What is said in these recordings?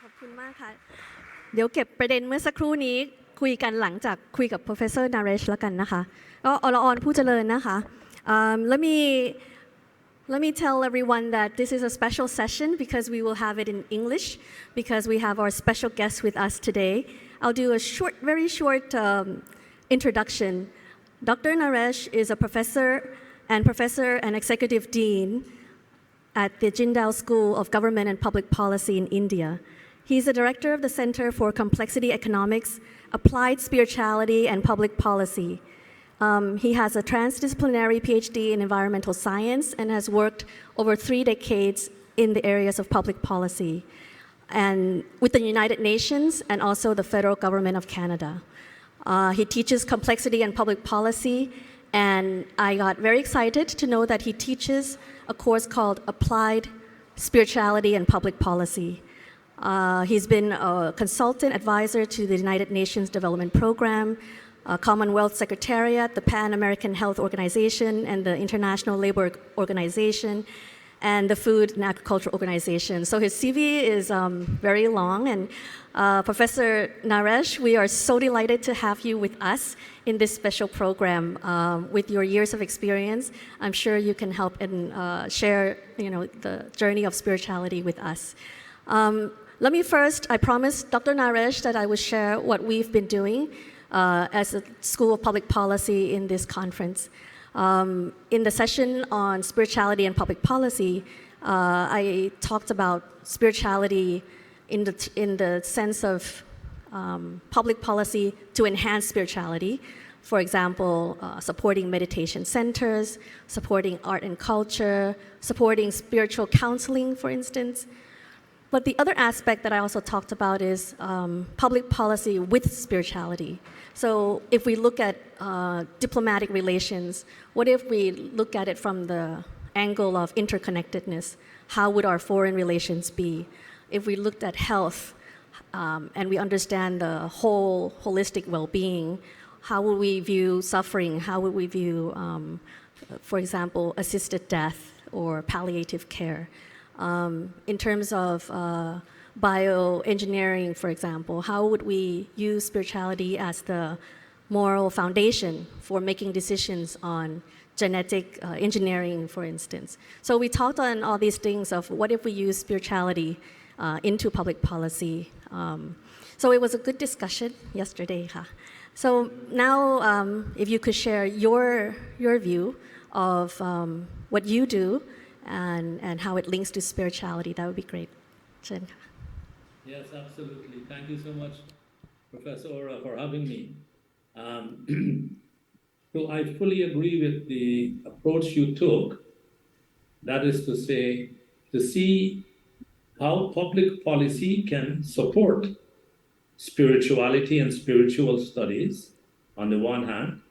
ขอบคุณมากค่ะเดี๋ยวเก็บประเด็นเมื่อสักครู่นี้คุยกันหลังจากคุยกับ Professor Naresh แล้วกันนะคะก็อรอรผู้เจริญนะคะ Let me tell everyone that this is a special session because we will have it in English because we have our special guest with us today. I'll do a short, very short introduction. Dr. Naresh is a professor and executive dean at the Jindal School of Government and Public Policy in India. He's the director of the Center for Complexity Economics, Applied Spirituality and Public Policy. He has a transdisciplinary PhD in environmental science and has worked over 3 decades in the areas of public policy and with the United Nations and also the federal government of Canada. He teaches complexity and public policy, and I got very excited to know that he teaches a course called Applied Spirituality and Public Policy. He's been a consultant advisor to the United Nations Development Program, Commonwealth Secretariat, the Pan American Health Organization, and the International Labor Organization, and the Food and Agriculture Organization. So his CV is very long, and Professor Naresh, we are so delighted to have you with us in this special program. With your years of experience, I'm sure you can help and share, the journey of spirituality with us. Let me first, I promised Dr. Naresh that I would share what we've been doing as a School of Public Policy in this conference. In the session on spirituality and public policy, I talked about spirituality in the sense of public policy to enhance spirituality. For example, supporting meditation centers, supporting art and culture, supporting spiritual counseling, for instance. But the other aspect that I also talked about is public policy with spirituality. So if we look at diplomatic relations, what if we look at it from the angle of interconnectedness? How would our foreign relations be? If we looked at health and we understand the whole holistic well-being, how would we view suffering? How would we view, for example, assisted death or palliative care? In terms of bioengineering, for example, how would we use spirituality as the moral foundation for making decisions on genetic engineering, for instance? So we talked on all these things of what if we use spirituality into public policy. So it was a good discussion yesterday. So now if you could share your view of what you do and how it links to spirituality, that would be great. Yes, absolutely. Thank you so much, Professor, for having me. So I fully agree with the approach you took. That is to say, to see how public policy can support spirituality and spiritual studies on the one hand,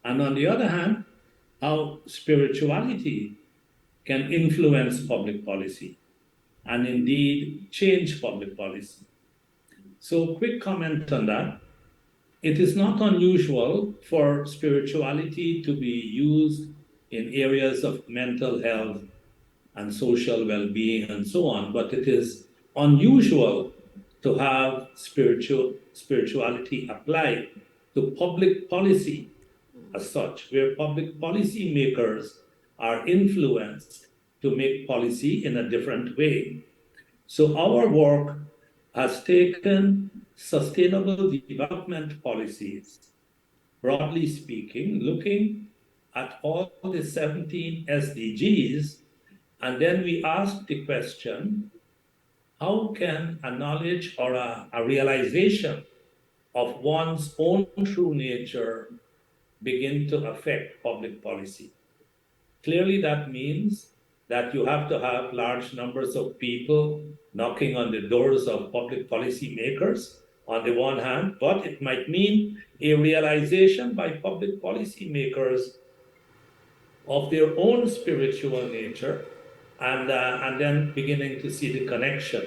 and on the other hand, how spirituality can influence public policy and indeed change public policy. So quick comment on that. It is not unusual for spirituality to be used in areas of mental health and social well-being and so on, but it is unusual to have spirituality applied to public policy as such, where public policy makers are influenced to make policy in a different way. So our work has taken sustainable development policies, broadly speaking, looking at all the 17 SDGs, and then we asked the question, how can a knowledge or a realization of one's own true nature begin to affect public policy? Clearly, that means that you have to have large numbers of people knocking on the doors of public policy makers on the one hand, but it might mean a realization by public policy makers of their own spiritual nature and then beginning to see the connection.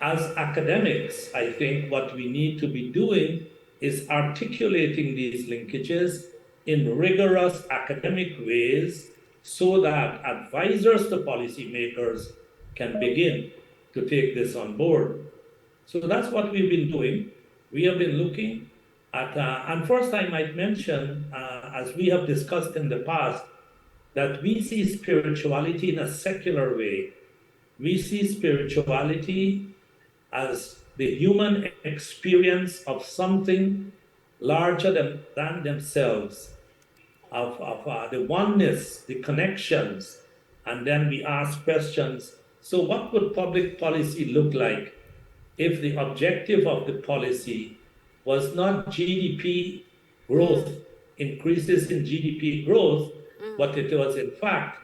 As academics, I think what we need to be doing is articulating these linkages in rigorous academic ways so that advisors to policymakers can begin to take this on board. So that's what we've been doing. We have been looking at, and first I might mention, as we have discussed in the past, that we see spirituality in a secular way. We see spirituality as the human experience of something larger than themselves, of the oneness, the connections, and then we ask questions. So what would public policy look like if the objective of the policy was not GDP growth, increases in GDP growth, but it was in fact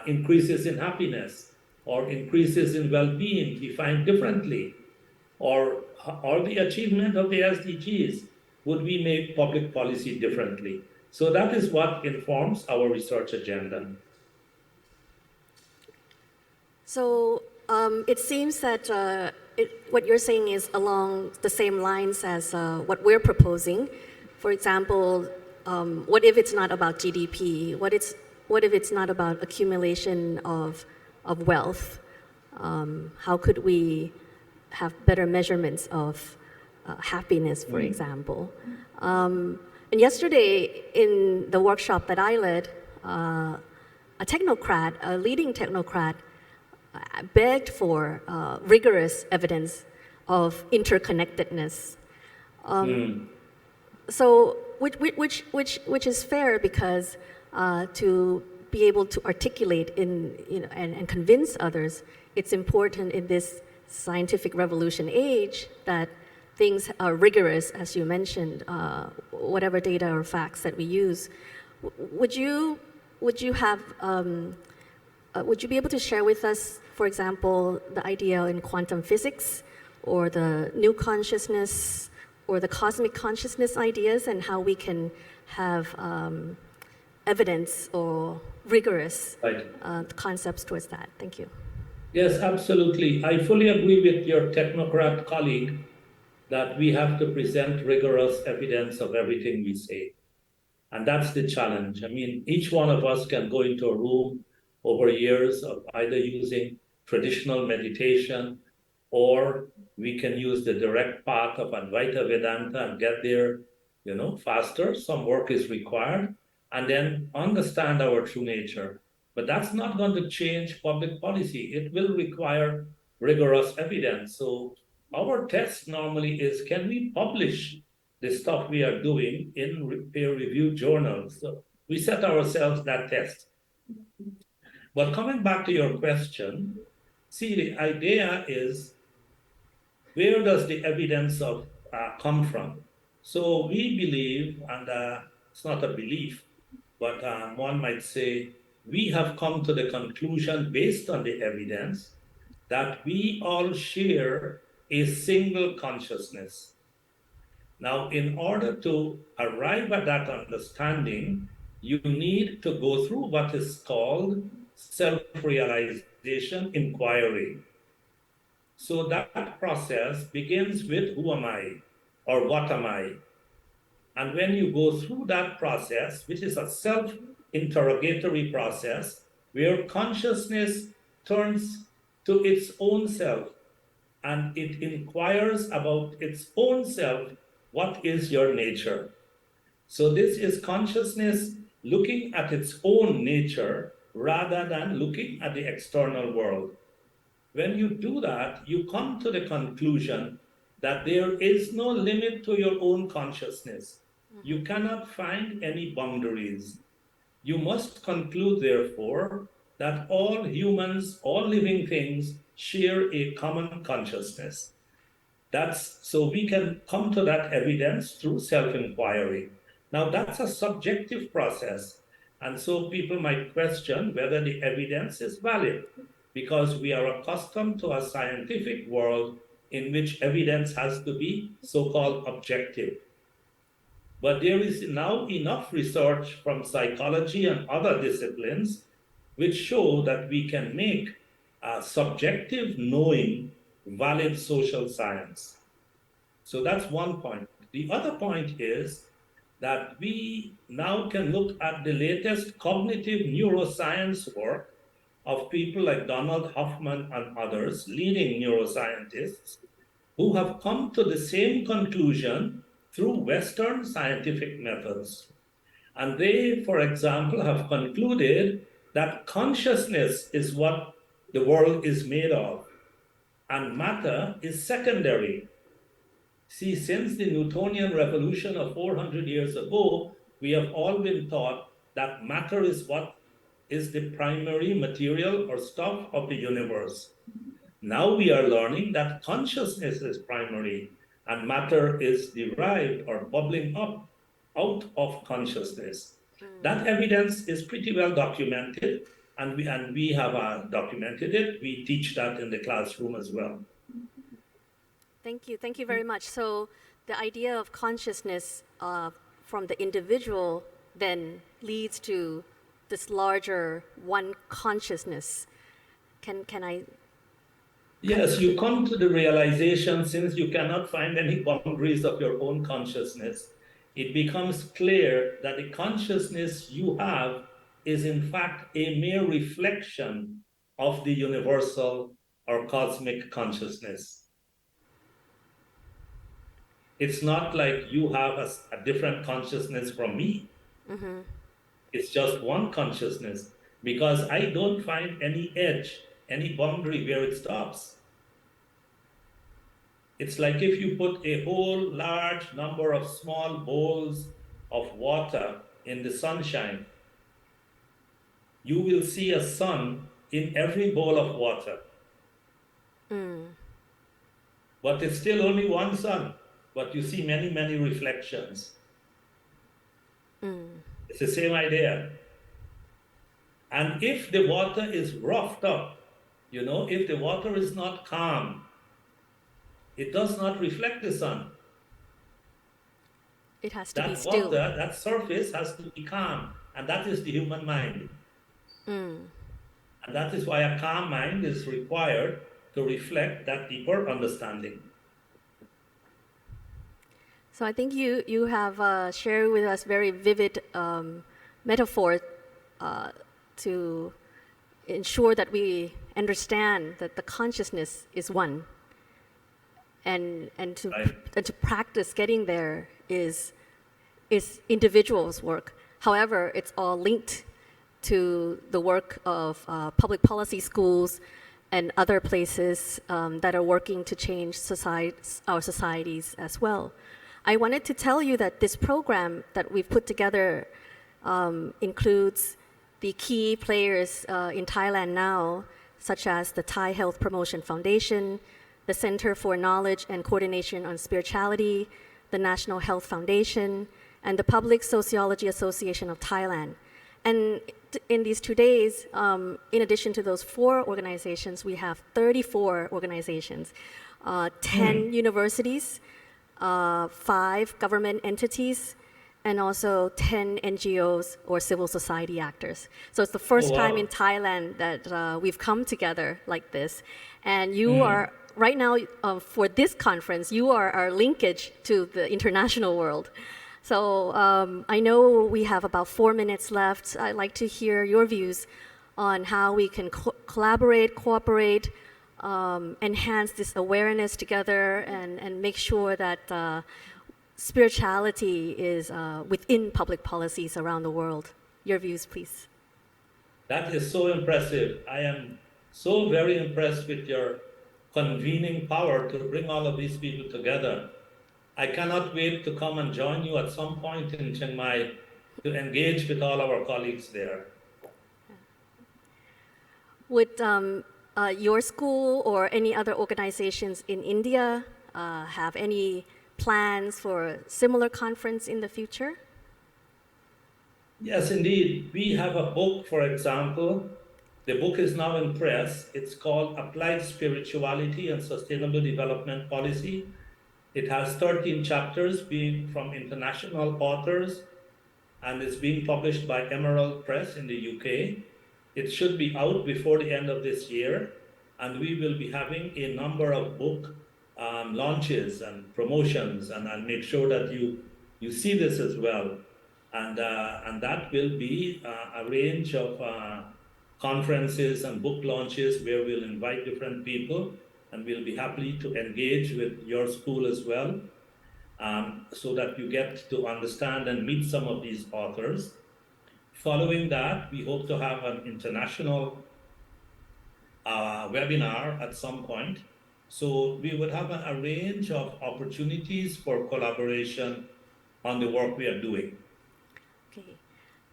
increases in happiness or increases in well-being defined differently, or the achievement of the SDGs? Would we make public policy differently? So that is what informs our research agenda. So it seems that what you're saying is along the same lines as what we're proposing. For example, what if it's not about GDP? What if it's not about accumulation of wealth? How could we have better measurements of happiness, for example? And yesterday in the workshop that I led, a leading technocrat, begged for rigorous evidence of interconnectedness. So, which is fair because to be able to articulate and convince others, it's important in this scientific revolution age that things are rigorous, as you mentioned, whatever data or facts that we use. Would you be able to share with us, for example, the idea in quantum physics or the new consciousness or the cosmic consciousness ideas, and how we can have evidence or rigorous concepts towards that? Thank you. Yes, absolutely. I fully agree with your technocrat colleague that we have to present rigorous evidence of everything we say. And that's the challenge. I mean, each one of us can go into a room over years of either using traditional meditation, or we can use the direct path of Advaita Vedanta and get there, faster. Some work is required, and then understand our true nature. But that's not going to change public policy. It will require rigorous evidence. So our test normally is, can we publish the stuff we are doing in peer-reviewed journals? So we set ourselves that test. But coming back to your question, see, the idea is, where does the evidence come from? So we believe, and it's not a belief, but one might say, we have come to the conclusion based on the evidence that we all share a single consciousness. Now, in order to arrive at that understanding, you need to go through what is called self-realization inquiry. So that process begins with who am I or what am I? And when you go through that process, which is a self-interrogatory process, where consciousness turns to its own self and it inquires about its own self, what is your nature? So this is consciousness looking at its own nature rather than looking at the external world. When you do that, you come to the conclusion that there is no limit to your own consciousness. You cannot find any boundaries. You must conclude, therefore, that all humans, all living things, share a common consciousness. So we can come to that evidence through self-inquiry. Now, that's a subjective process. And so people might question whether the evidence is valid, because we are accustomed to a scientific world in which evidence has to be so-called objective. But there is now enough research from psychology and other disciplines which show that we can make subjective knowing valid social science. So that's one point. The other point is that we now can look at the latest cognitive neuroscience work of people like Donald Hoffman and others, leading neuroscientists, who have come to the same conclusion through Western scientific methods. And they, for example, have concluded that consciousness is what the world is made of, and matter is secondary. See, since the Newtonian revolution of 400 years ago, we have all been taught that matter is what is the primary material or stuff of the universe. Now we are learning that consciousness is primary and matter is derived or bubbling up out of consciousness. That evidence is pretty well documented, and we have documented it. We teach that in the classroom as well. Thank you very much. So the idea of consciousness from the individual then leads to this larger one consciousness. Can I? Yes, you come to the realization, since you cannot find any boundaries of your own consciousness, it becomes clear that the consciousness you have is in fact a mere reflection of the universal or cosmic consciousness. It's not like you have a different consciousness from me. Mm-hmm. It's just one consciousness, because I don't find any edge, any boundary where it stops. It's like if you put a whole large number of small bowls of water in the sunshine, you will see a sun in every bowl of water. But it's still only one sun, but you see many, many reflections. It's the same idea. And if the water is roughed up, if the water is not calm, it does not reflect the sun. It has to be still. That surface has to be calm, and that is the human mind. And that is why a calm mind is required to reflect that deeper understanding. So I think you have shared with us very vivid metaphor to ensure that we understand that the consciousness is one. And to practice getting there is individuals' work. However, it's all linked to the work of public policy schools and other places that are working to change our societies as well. I wanted to tell you that this program that we've put together includes the key players in Thailand now, such as the Thai Health Promotion Foundation, the Center for Knowledge and Coordination on Spirituality, the National Health Foundation, and the Public Sociology Association of Thailand. And in these 2 days, in addition to those 4 organizations, we have 34 organizations, 10 universities, 5 government entities, and also 10 NGOs or civil society actors. So it's the first time in Thailand that we've come together like this. And you are, right now, for this conference, you are our linkage to the international world. So I know we have about 4 minutes left. I'd like to hear your views on how we can collaborate, cooperate, enhance this awareness together, and make sure that spirituality is within public policies around the world. Your views, please. That is so impressive. I am so very impressed with your convening power to bring all of these people together. I cannot wait to come and join you at some point in Chiang Mai to engage with all our colleagues there. Would your school or any other organizations in India have any plans for a similar conference in the future? Yes, indeed. We have a book, for example. The book is now in press. It's called Applied Spirituality and Sustainable Development Policy. It has 13 chapters being from international authors, and it's being published by Emerald Press in the UK. It should be out before the end of this year, and we will be having a number of book launches and promotions, and I'll make sure that you see this as well. And that will be a range of conferences and book launches where we'll invite different people and we'll be happy to engage with your school as well, so that you get to understand and meet some of these authors. Following that, we hope to have an international webinar at some point. So we would have a range of opportunities for collaboration on the work we are doing. Okay,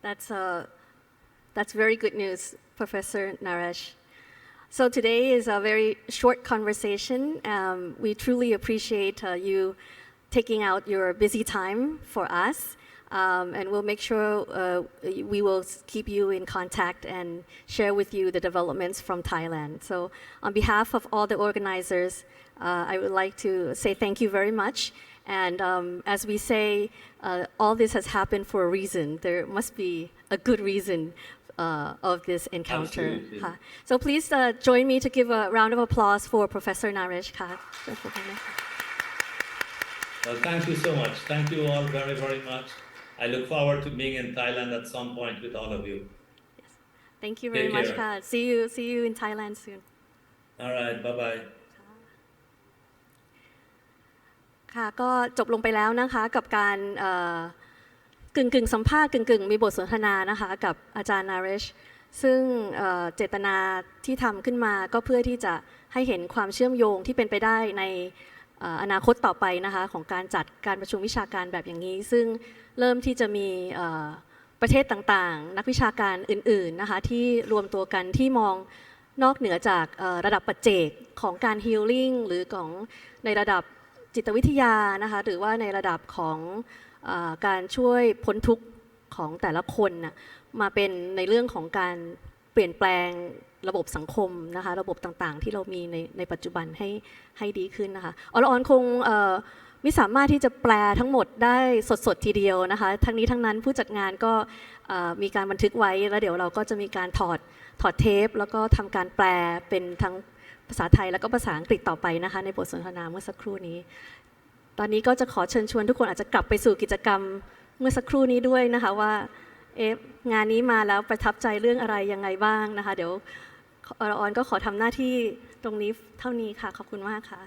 that's very good news, Professor Naresh. So today is a very short conversation. We truly appreciate you taking out your busy time for us, and we'll make sure we will keep you in contact and share with you the developments from Thailand. So on behalf of all the organizers, I would like to say thank you very much. And as we say, all this has happened for a reason. There must be a good reason of this encounter. So please join me to give a round of applause for Professor Naresh. Well, thank you so much. Thank you all very, very much. I look forward to being in Thailand at some point with all of you. Yes. Thank you very much. See you in Thailand soon. All right. Bye-bye. ค่ะก็จบลงไปแล้วนะคะกับการกึ่งสัมภาษณ์กึ่งมีบทสนทนานะคะกับอาจารย์ Naresh ซึ่งเจตนาที่ทำขึ้นมาก็เพื่อที่จะให้เห็นความเชื่อมโยงที่เป็นไปได้ในอนาคตต่อไปนะคะของการจัดการประชุมวิชาการแบบอย่างนี้ซึ่งเริ่มที่จะมีประเทศต่างๆนักวิชาการอื่นๆนะคะที่รวมตัวกันที่มองนอกเหนือจากระดับปัจเจกของการฮีลลิ่งหรือของในระดับจิตวิทยานะคะหรือว่าในระดับของการช่วยพ้นทุกข์ของแต่ละคนนะมาเป็นในเรื่องของการเปลี่ยนแปลงระบบสังคมนะคะระบบต่างๆที่เรามีในปัจจุบันให้ดีขึ้นนะคะอรออนคงไม่สามารถที่จะแปลทั้งหมดได้สดๆทีเดียวนะคะทั้งนี้ทั้งนั้นผู้จัดงานก็มีการบันทึกไว้แล้วเดี๋ยวเราก็จะมีการถอดเทปแล้วก็ทำการแปลเป็นทั้งภาษาไทยแล้วก็ภาษาอังกฤษต่อไปนะคะในบทสนทนาเมื่อสักครู่นี้ตอนนี้ก็จะขอเชิญชวนทุกคนอาจจะกลับไปสู่กิจกรรมเมื่อสักครู่นี้ด้วยนะคะว่างานนี้มาแล้วประทับใจเรื่องอะไรยังไงบ้างนะคะเดี๋ยวอรออนก็ขอทำหน้าที่ตรงนี้เท่านี้ค่ะขอบคุณมากค่ะ